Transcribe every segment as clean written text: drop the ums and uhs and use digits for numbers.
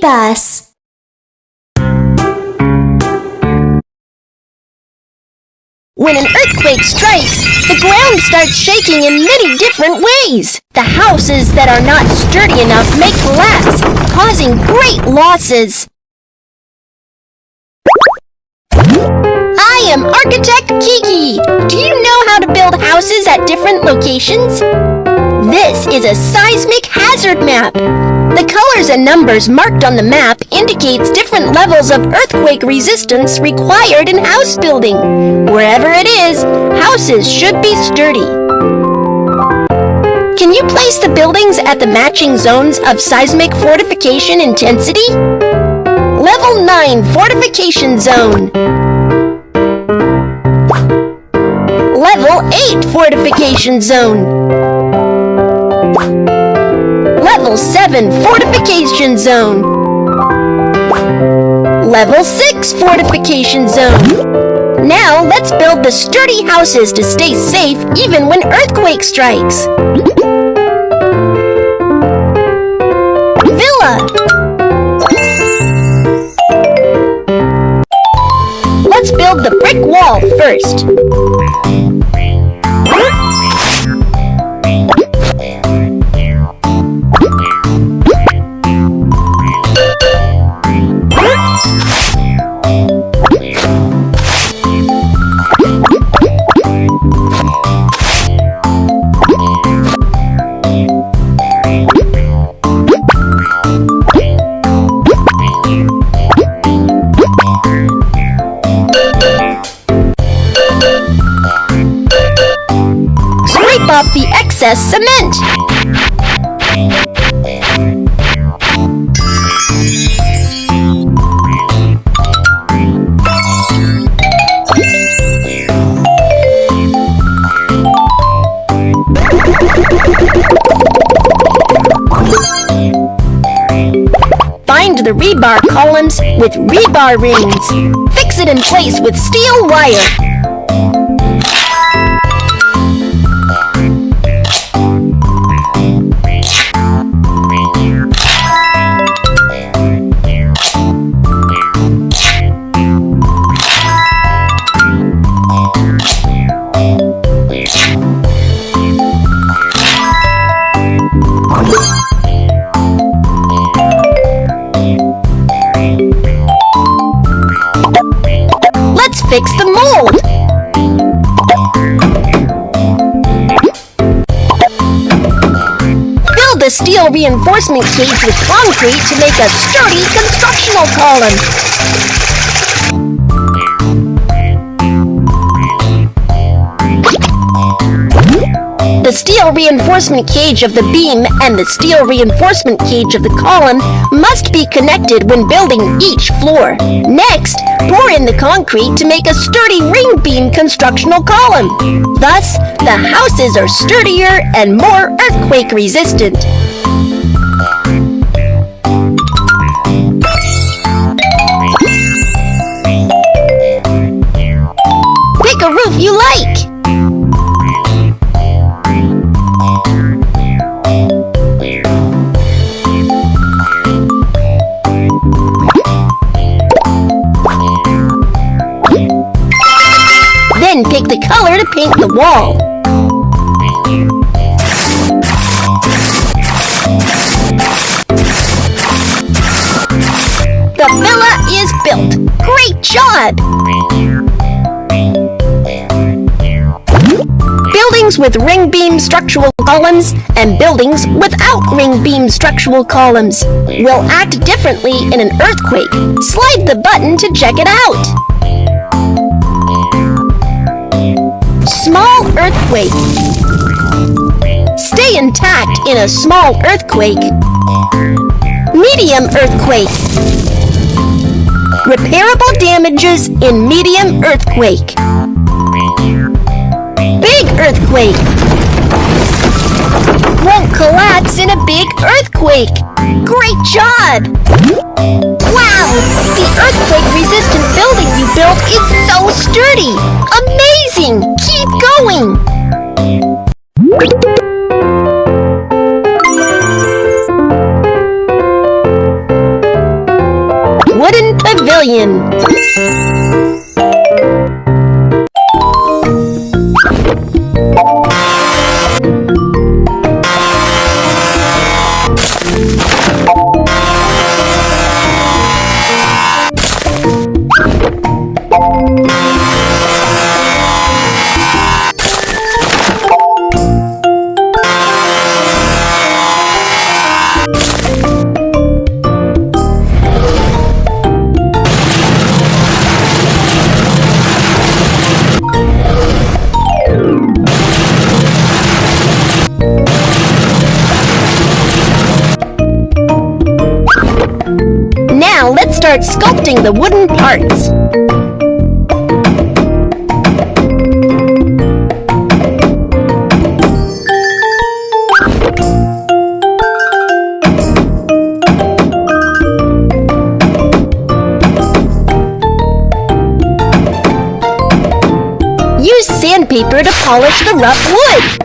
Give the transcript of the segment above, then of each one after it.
babybus. When an earthquake strikes, the ground starts shaking in many different ways. The houses that are not sturdy enough may collapse, causing great losses. I am Architect Kiki. Do you know how to build houses at different locations? This is a seismic hazard map. The colors and numbers marked on the map indicates different levels of earthquake resistance required in house building. Wherever it is, houses should be sturdy. Can you place the buildings at the matching zones of seismic fortification intensity? Level 9 Fortification Zone. Level 8 Fortification Zone. Level 7 Fortification Zone. Level 6 Fortification Zone. Now let's build the sturdy houses to stay safe even when earthquake strikes. Villa. Let's build the brick wall first. Off the excess cement. Bind the rebar columns with rebar rings. Fix it in place with steel wire. Let's fix the mold. Fill the steel reinforcement cage with concrete to make a sturdy constructional column. The steel reinforcement cage of the beam and the steel reinforcement cage of the column must be connected when building each floor. Next, pour in the concrete to make a sturdy ring beam constructional column. Thus, the houses are sturdier and more earthquake resistant. Pick a roof you like. Then pick the color to paint the wall. The villa is built. Great job! Buildings with ring beam structural columns and buildings without ring beam structural columns will act differently in an earthquake. Slide the button to check it out. Small earthquake. Stay intact in a small earthquake. Medium earthquake. Repairable damages in medium earthquake. Big earthquake. Won't collapse in a big earthquake. Great job! Wow! The earthquake-resistant building you built is so sturdy! Amazing! Keep going! pavilion. Now let's start sculpting the wooden parts. Use sandpaper to polish the rough wood.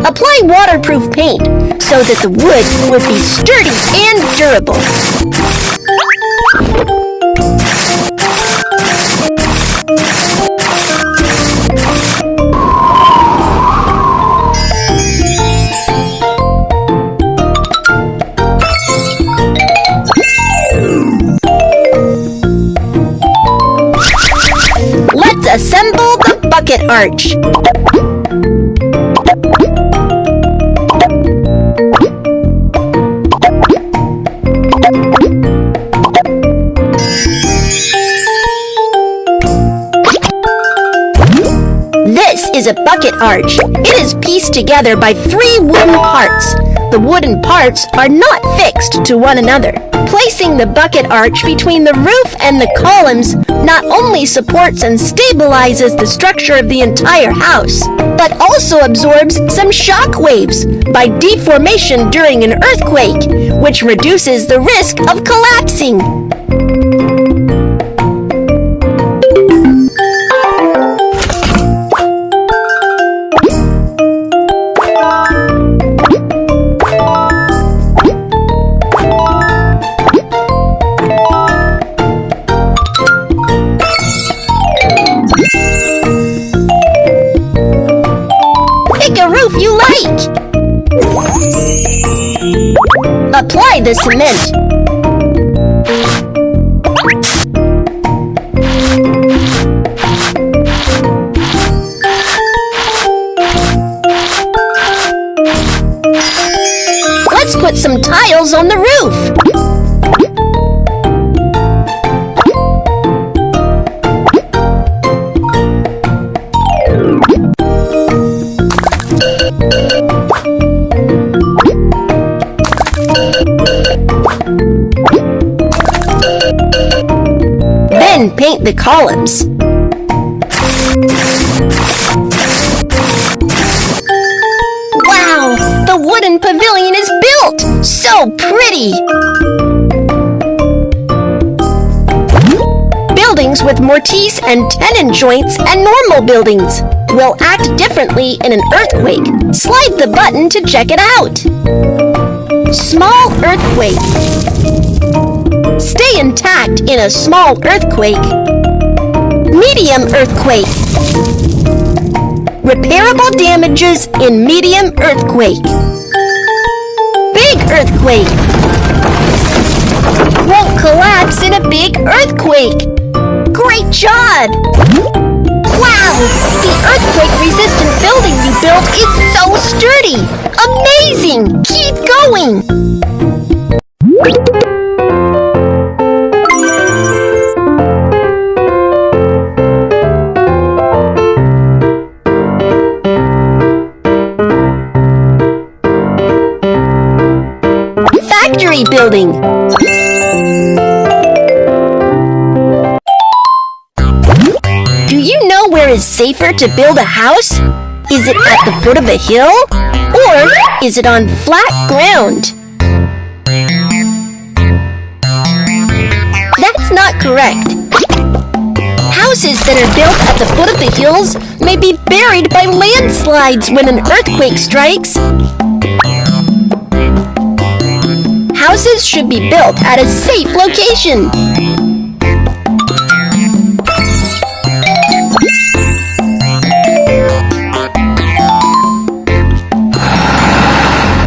Apply waterproof paint so that the wood would be sturdy and durable. Let's assemble the bucket arch. This is a bucket arch. It is pieced together by 3 wooden parts. The wooden parts are not fixed to one another. Placing the bucket arch between the roof and the columns not only supports and stabilizes the structure of the entire house, but also absorbs some shock waves by deformation during an earthquake, which reduces the risk of collapsing. You like. Apply the cement. Let's put some tiles on the roof. Then paint the columns. Wow! The wooden pavilion is built! So pretty! Buildings with mortise and tenon joints and normal buildings will act differently in an earthquake. Slide the button to check it out. Small earthquake. Stay intact in a small earthquake. Medium earthquake. Repairable damages in medium earthquake. Big earthquake. Won't collapse in a big earthquake. Great job! Wow! The earthquake-resistant building you built is so sturdy! Amazing! Keep going! Factory building. Do you know where is safer to build a house? Is it at the foot of a hill? Or is it on flat ground? That's not correct. How Houses that are built at the foot of the hills may be buried by landslides when an earthquake strikes. Houses should be built at a safe location.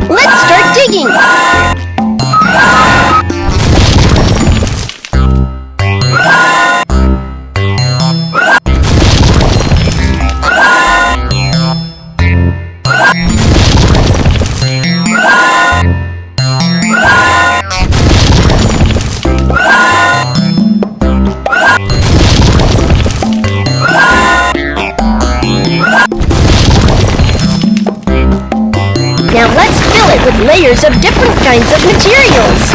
Let's start digging. Now let's fill it with layers of different kinds of materials.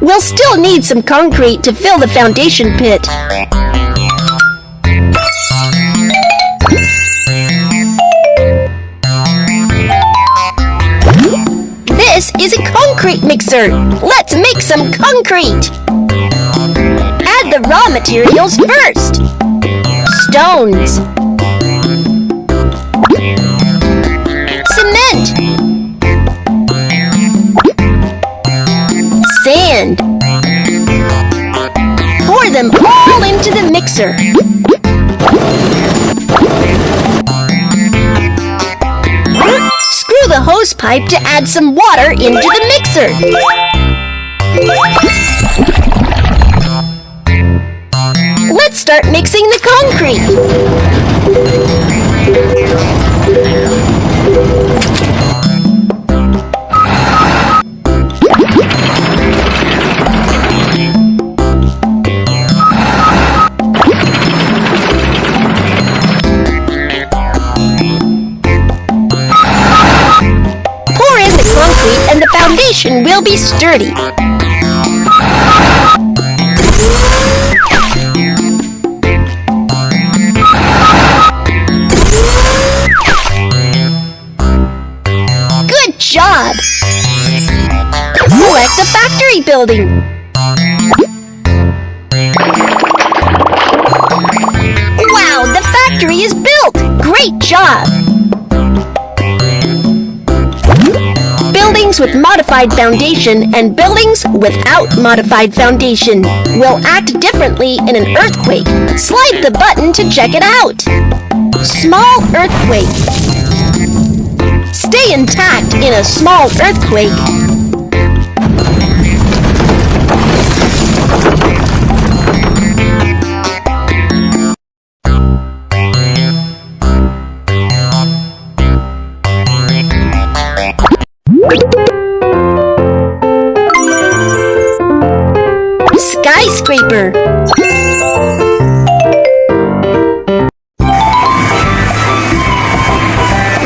We'll still need some concrete to fill the foundation pit. This is a concrete mixer. Let's make some concrete. Add the raw materials first. Stones. Cement. Sand. Pour them all into the mixer. Screw the hose pipe to add some water into the mixer. Let's start mixing the concrete. And the foundation will be sturdy. Good job! Select the factory building. Wow, the factory is built! Great job! Buildings with modified foundation and buildings without modified foundation will act differently in an earthquake. Slide the button to check it out. Small earthquake. Stay intact in a small earthquake. Skyscraper.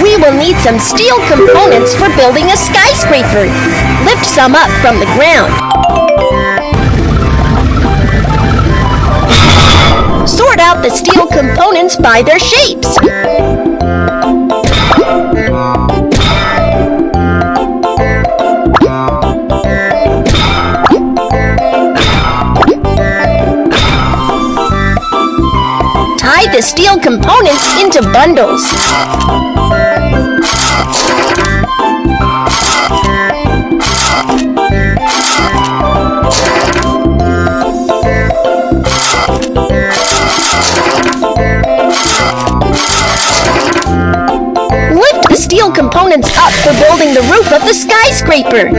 We will need some steel components for building a skyscraper. Lift some up from the ground. Sort out the steel components by their shapes. Tie the steel components into bundles. Lift the steel components up for building the roof of the skyscraper.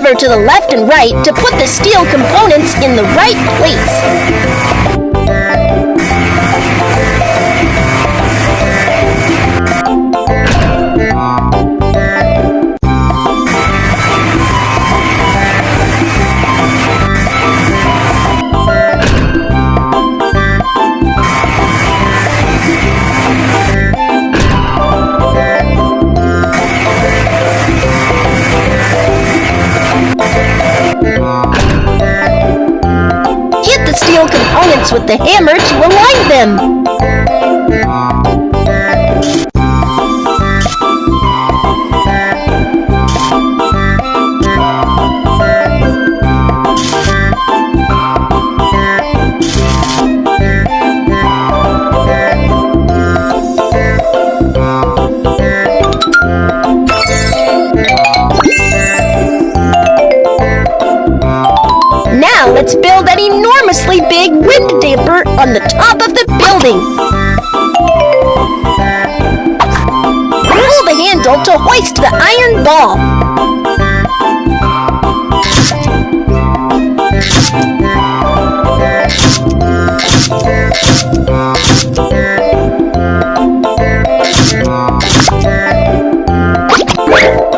To the left and right to put the steel components in the right place. steel components with the hammer to align them. Now let's build an enormously big wind damper on the top of the building. Pull the handle to hoist the iron ball.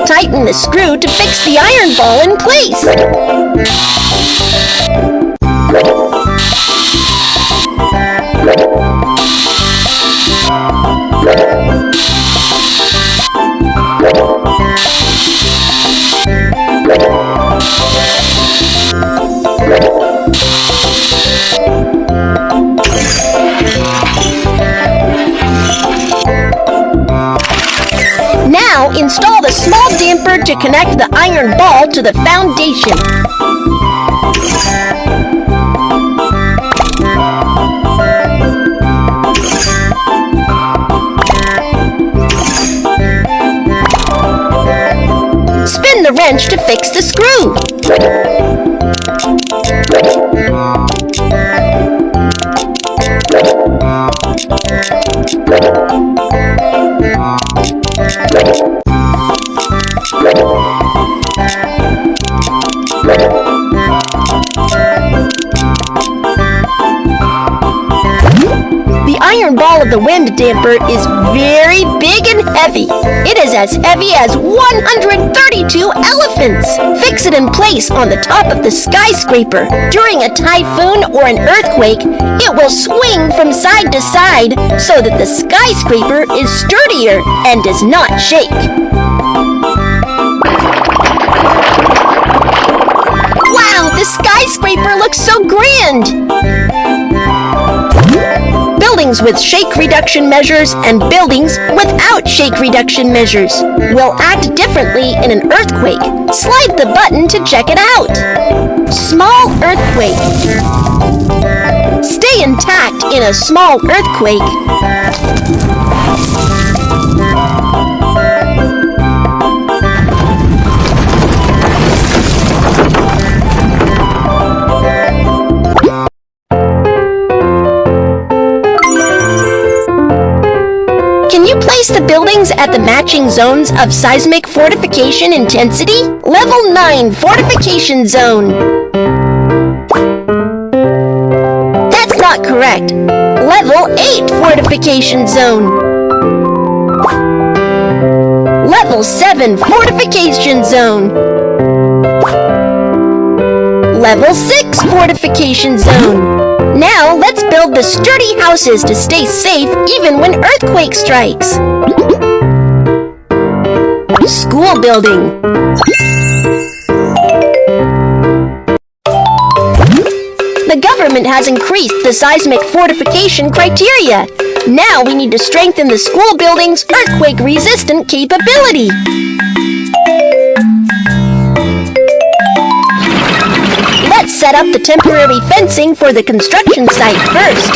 Tighten the screw to fix the iron ball in place. Now install the small damper to connect the iron ball to the foundation. Spin the wrench to fix the screw. The iron ball of the wind damper is very big and heavy. It is as heavy as 132 elephants. Fix it in place on the top of the skyscraper. During a typhoon or an earthquake, it will swing from side to side so that the skyscraper is sturdier and does not shake. Wow, the skyscraper looks so grand! Buildings with shake reduction measures and buildings without shake reduction measures will act differently in an earthquake. Slide the button to check it out. Small earthquake. Stay intact in a small earthquake. Can you place the buildings at the matching zones of seismic fortification intensity? Level 9 Fortification Zone. That's not correct. Level 8 Fortification Zone. Level 7 Fortification Zone. Level 6 Fortification Zone. Now, let's build the sturdy houses to stay safe even when earthquake strikes. School building. The government has increased the seismic fortification criteria. Now we need to strengthen the school building's earthquake-resistant capability. Let's set up the temporary fencing for the construction site first.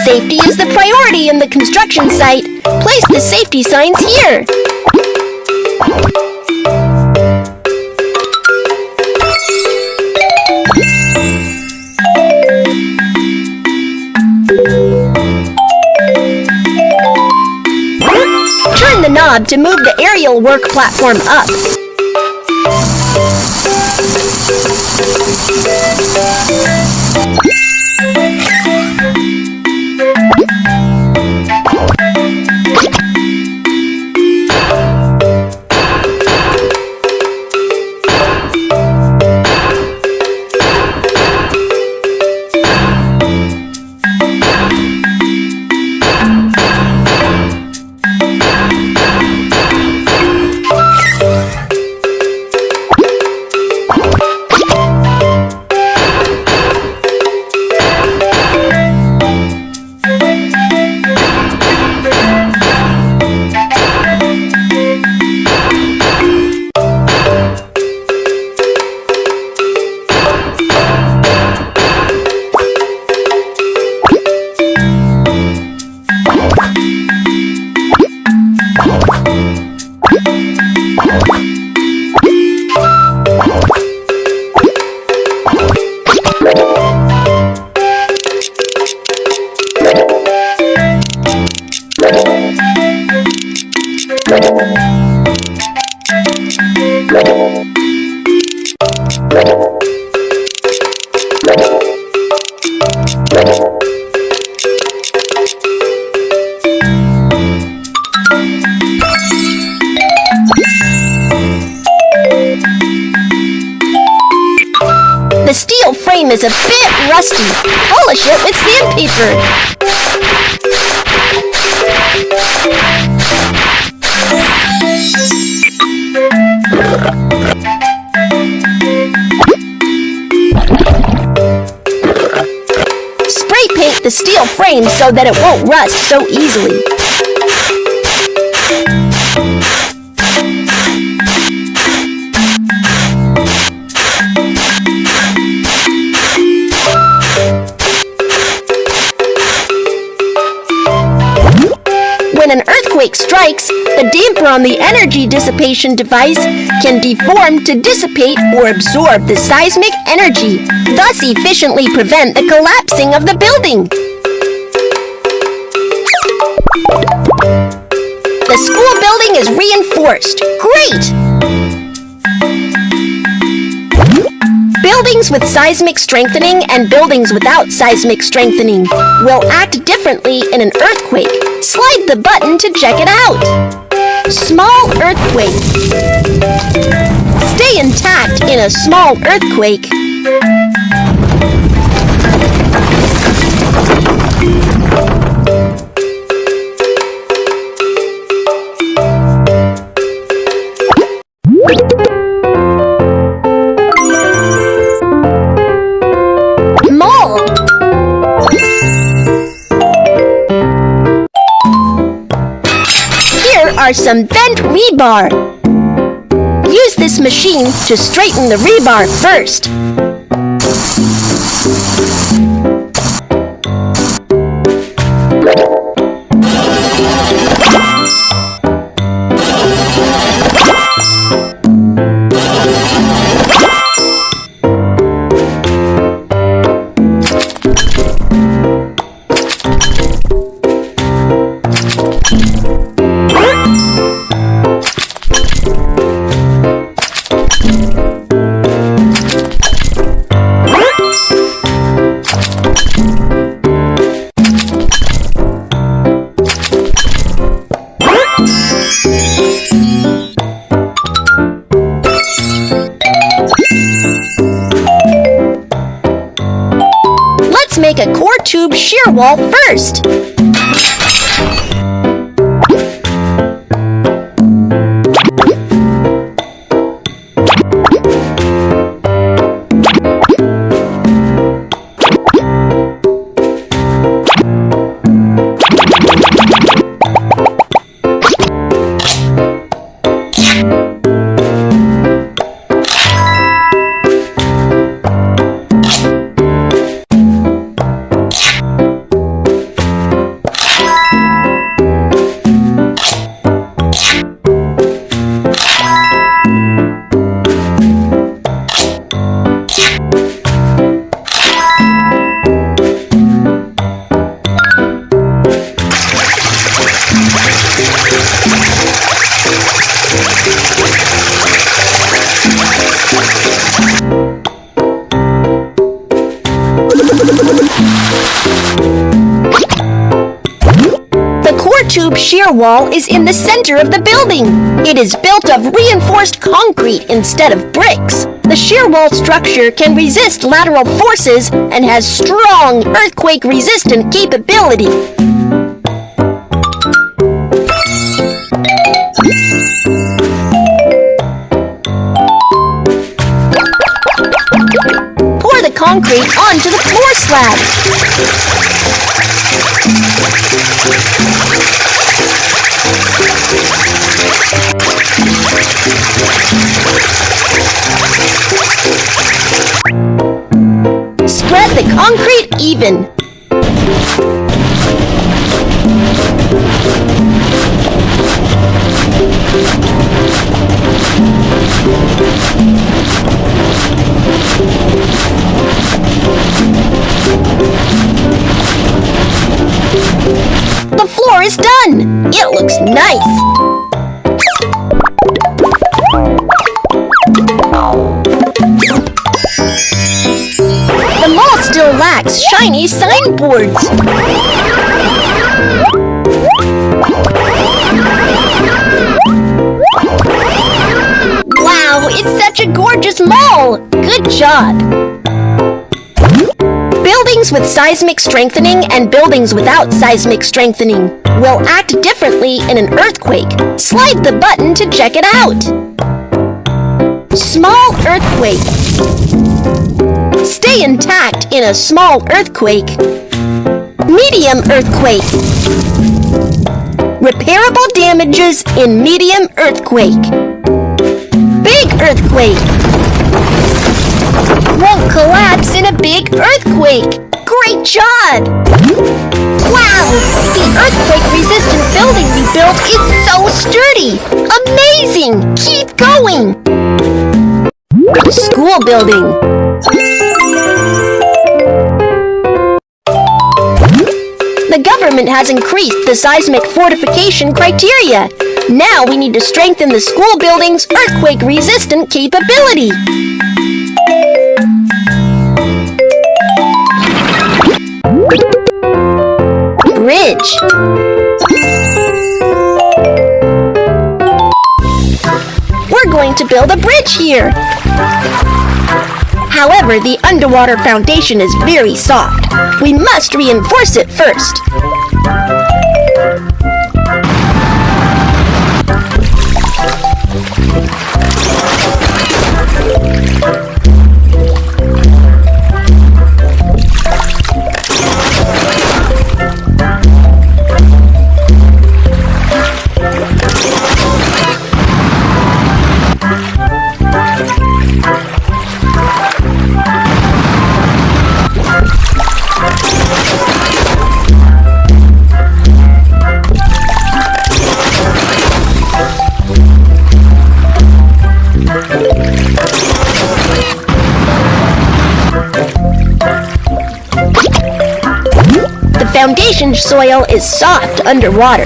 Safety is the priority in the construction site. Place the safety signs here. Turn the knob to move the aerial work platform up. is a bit rusty. Polish it with sandpaper. Spray paint the steel frame so that it won't rust so easily. When an earthquake strikes, the damper on the energy dissipation device can deform to dissipate or absorb the seismic energy, thus efficiently prevent the collapsing of the building. The school building is reinforced. Great! Buildings with seismic strengthening and buildings without seismic strengthening will act differently in an earthquake. Slide the button to check it out. Small earthquake. Stay intact in a small earthquake. Are some bent rebar. Use this machine to straighten the rebar first. Let's make a core tube shear wall first. Tube shear wall is in the center of the building. It is built of reinforced concrete instead of bricks. The shear wall structure can resist lateral forces and has strong earthquake-resistant capability. Pour the concrete onto the floor slab. Spread the concrete even. The floor is done. It looks nice. The mall still lacks shiny signboards. Wow, it's such a gorgeous mall! Good job! Buildings with seismic strengthening and buildings without seismic strengthening will act differently in an earthquake. Slide the button to check it out. Small earthquake. Stay intact in a small earthquake. Medium earthquake. Repairable damages in medium earthquake. Big earthquake. Won't collapse in a big earthquake. Great job! Wow! The earthquake-resistant building we built is so sturdy! Amazing! Keep going! School building. The government has increased the seismic fortification criteria. Now we need to strengthen the school building's earthquake-resistant capability. Bridge. We're going to build a bridge here. However, the underwater foundation is very soft. We must reinforce it first. Foundation soil is soft underwater.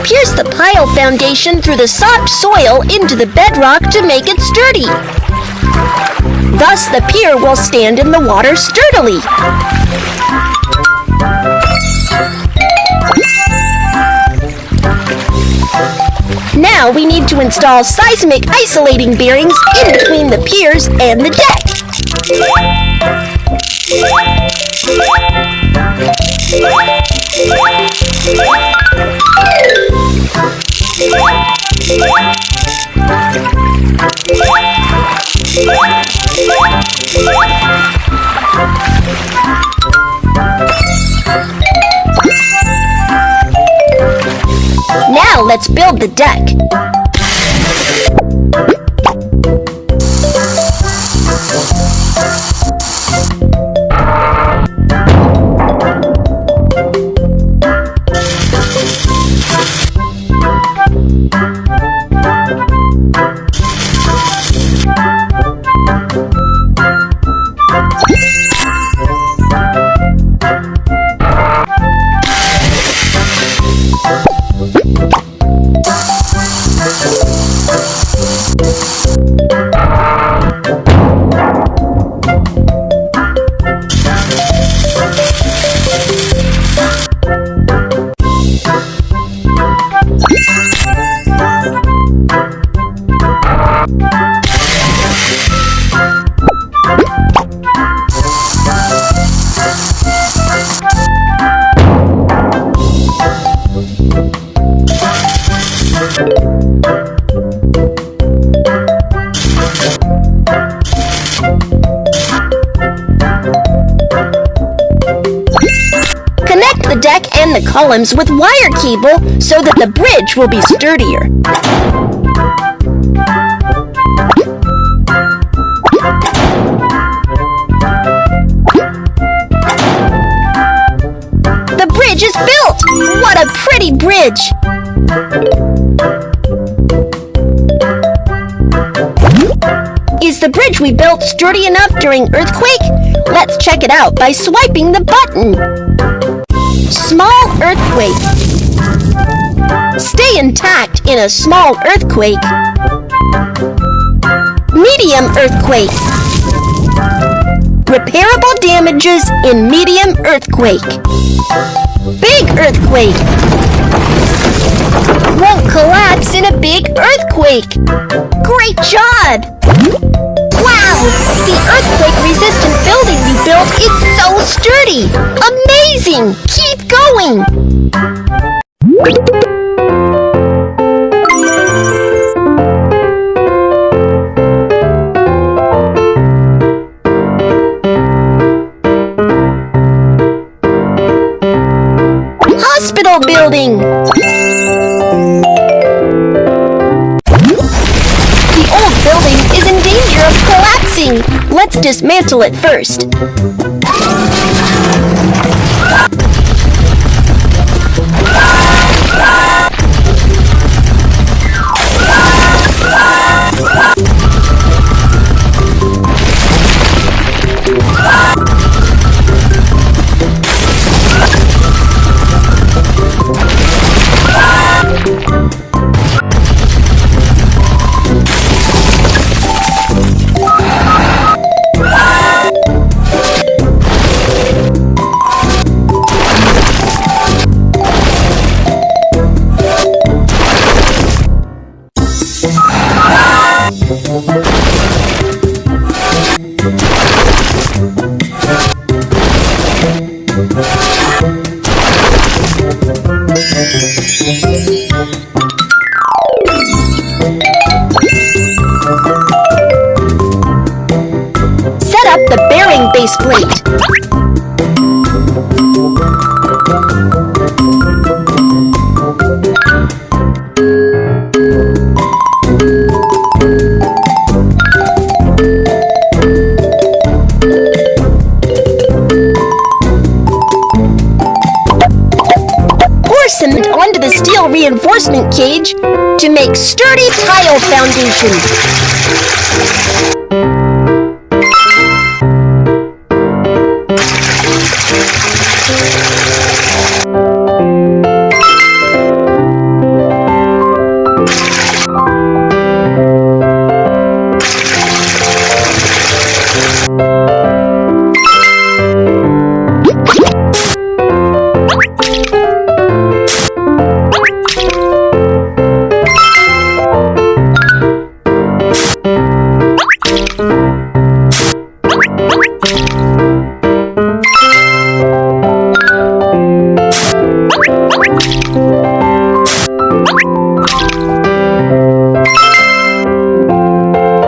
Pierce the pile foundation through the soft soil into the bedrock to make it sturdy. Thus, the pier will stand in the water sturdily. Now we need to install seismic isolating bearings in between the piers and the deck. Now let's build the deck. Connect the deck and the columns with wire cable so that the bridge will be sturdier. The bridge is built! What a pretty bridge! Is the bridge we built sturdy enough during earthquake? Let's check it out by swiping the button. Small earthquake. Stay intact in a small earthquake. Medium earthquake. Repairable damages in medium earthquake. Big earthquake. Won't collapse in a big earthquake. Great job! Wow! The earthquake-resistant building you built is so sturdy! Amazing! Keep going! Hospital building! The old building is in danger of collapsing. Let's dismantle it first. Set up the bearing base plate. Pour cement onto the steel reinforcement cage to make sturdy pile foundation.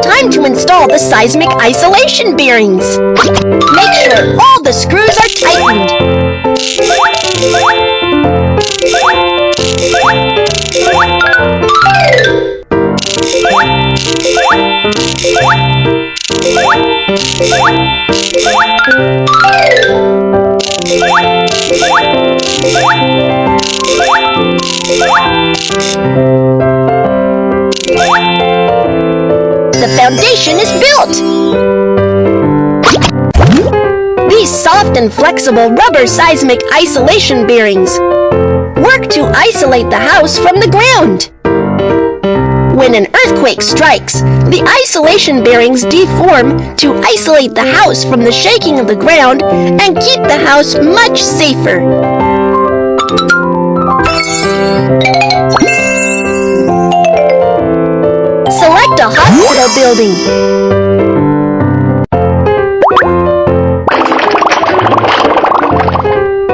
Time to install the seismic isolation bearings. Make sure all the screws are tightened. The foundation is built! These soft and flexible rubber seismic isolation bearings work to isolate the house from the ground. When an earthquake strikes, the isolation bearings deform to isolate the house from the shaking of the ground and keep the house much safer. Select a hospital building.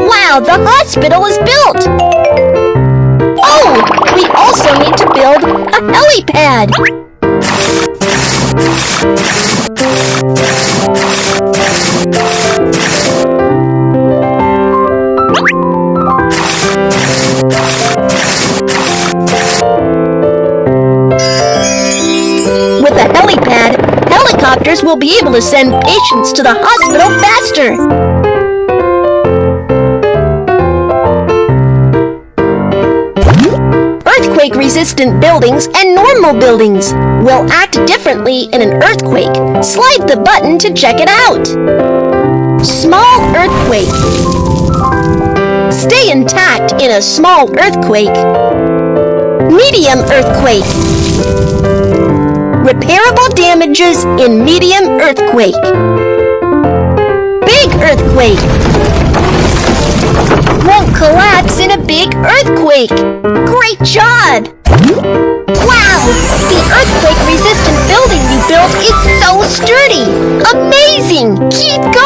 Wow, the hospital is built! Oh, we also need to build a helipad. With a helipad, helicopters will be able to send patients to the hospital faster. Earthquake-resistant buildings and normal buildings will act differently in an earthquake. Slide the button to check it out. Small earthquake. Stay intact in a small earthquake. Medium earthquake. Repairable damages in medium earthquake. Big earthquake. Won't collapse in a big earthquake. Great job! Wow! The earthquake-resistant building you built is so strong! going! Keep going!